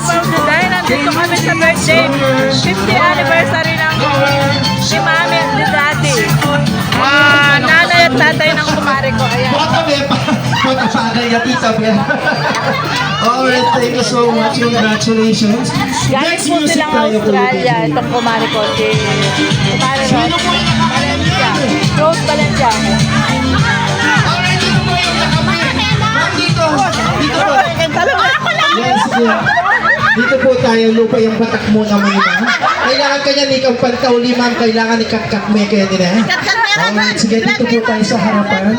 Siopaw Juday. Nandito kami sa birthday. 50th anniversary ng si Mami at ni Daddy. Nanay at tatay ng kumare ko. Ayan. Alright, thank you so much. Congratulations. Galing po silang Australia. Itong kumare ko. Si kumare Rose Valencia. Rose Valencia. Dito po tayo, lupa yung batak mo naman yun. Kailangan ka niya, ikaw pantaw limang, kailangan ikakak me kaya nila. Alright, sige, dito po tayo sa harapan.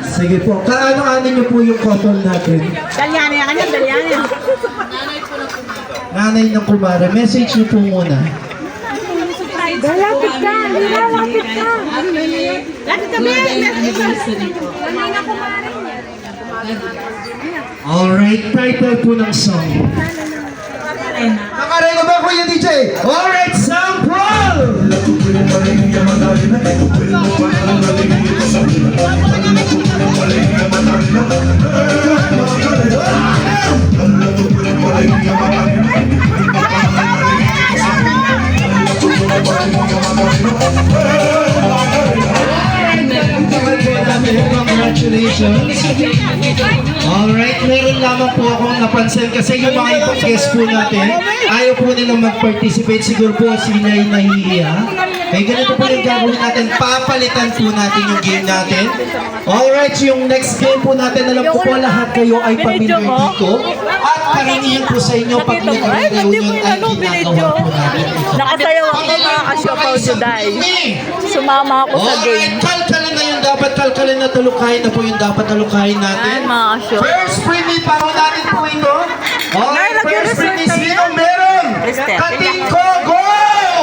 Sige po, kaano-ano niyo po yung couple natin? Dalyani yan kanya, dalyani. Nanay ng kumare, message niyo po muna. Lapit ka, lapit ka. Lapit ka, Alright, title po ng song. Nakarelo ba po yung DJ? Alright, sample! Congratulations. Alright, meron lamang po akong napansin kasi yung mga ibang guest po natin, ayaw po nilang mag-participate. Siguro po sila ay nahihiya. Kaya ganito po yung gagawin natin. Papalitan po natin yung game natin. Alright, yung next game po natin, alam ko po lahat kayo ay pamilya dito. At karamihan po sa inyo, pag nag-reunion ay ginagawa po natin. Nakasayaw ako mga ka-Siopaw Juday. Sumama ako sa game. Alright, kalkalin na yung dapat kalkalin na talukahin na po yung dapat talukahin natin. Ayan mga ka-Siopaw. First premi, paro natin po ito. Alright, first premi, sino meron? Cristel. Katingko, go!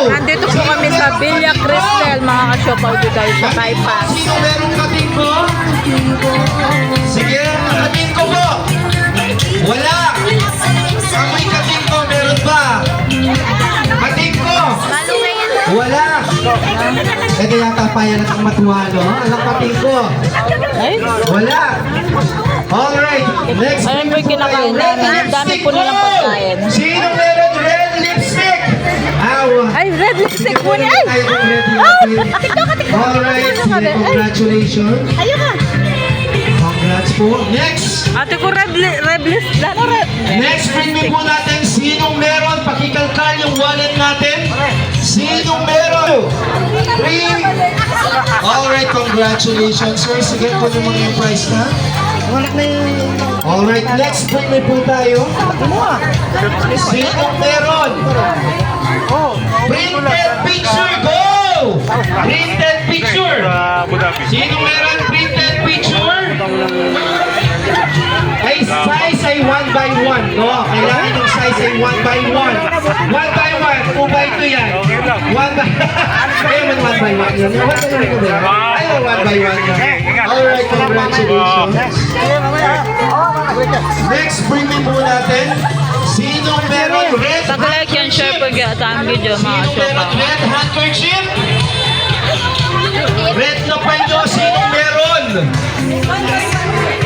Nandito po kami sa Villa Cristel mga ka-Siopaw Juday sa bypass. Sino meron katingko? Sige, katingko po. Wala. Amoy katingko, meron ba? Katingko. Wala. Kaya yata pa yan ang matuwa, no? Alam katingko. Ay, Wala. Alright, next. ayun po yung kinakain namin. Ang dami po nilang pagkain. Sino meron red lipstick? Awa. Ay, red lipstick po niya. Ay! Tayo ng red Oh! lipstick. Katikto, katikto. Alright, sige, congratulations. Ayaw ka. Congrats po. Next. Ate ko red lipstick. Ano red? Next, bring po natin sinong meron. Pakikalkal yung wallet natin. Sinong meron? Three. Alright, congratulations, sir. Sige po naman yung prize na. Alright, next bring po tayo. Sinong meron? Printed picture, go! Printed picture. Sinong meron printed picture? Ay, size ay 1 by 1, no? Kailangan yung size ay 1 by 1. 1 by 1, 2 by 2 yan. 1 by... Ayun, 1 by 1 yan. Ayun, 1 by 1 yan. Alright, congratulations. Next, bring po natin. Sino meron red Pag-like yan, share po sa ang video mga Sino meron ka-Siopaw. red handkerchief? Red na panyo, sino meron?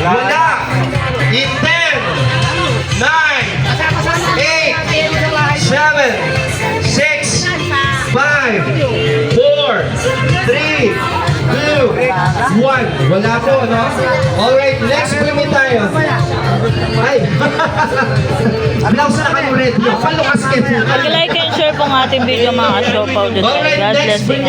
Wala. In 10, 9, 8, 7, 6, 5, 4, 3, 2, 1. Wala po, no? Alright, next bring tayo. Ay! Applause na kayo, red. Palukas kayo. Pag-like and share po ang ating video mga ka-Siopaw Juday. Alright, God next bless you. bring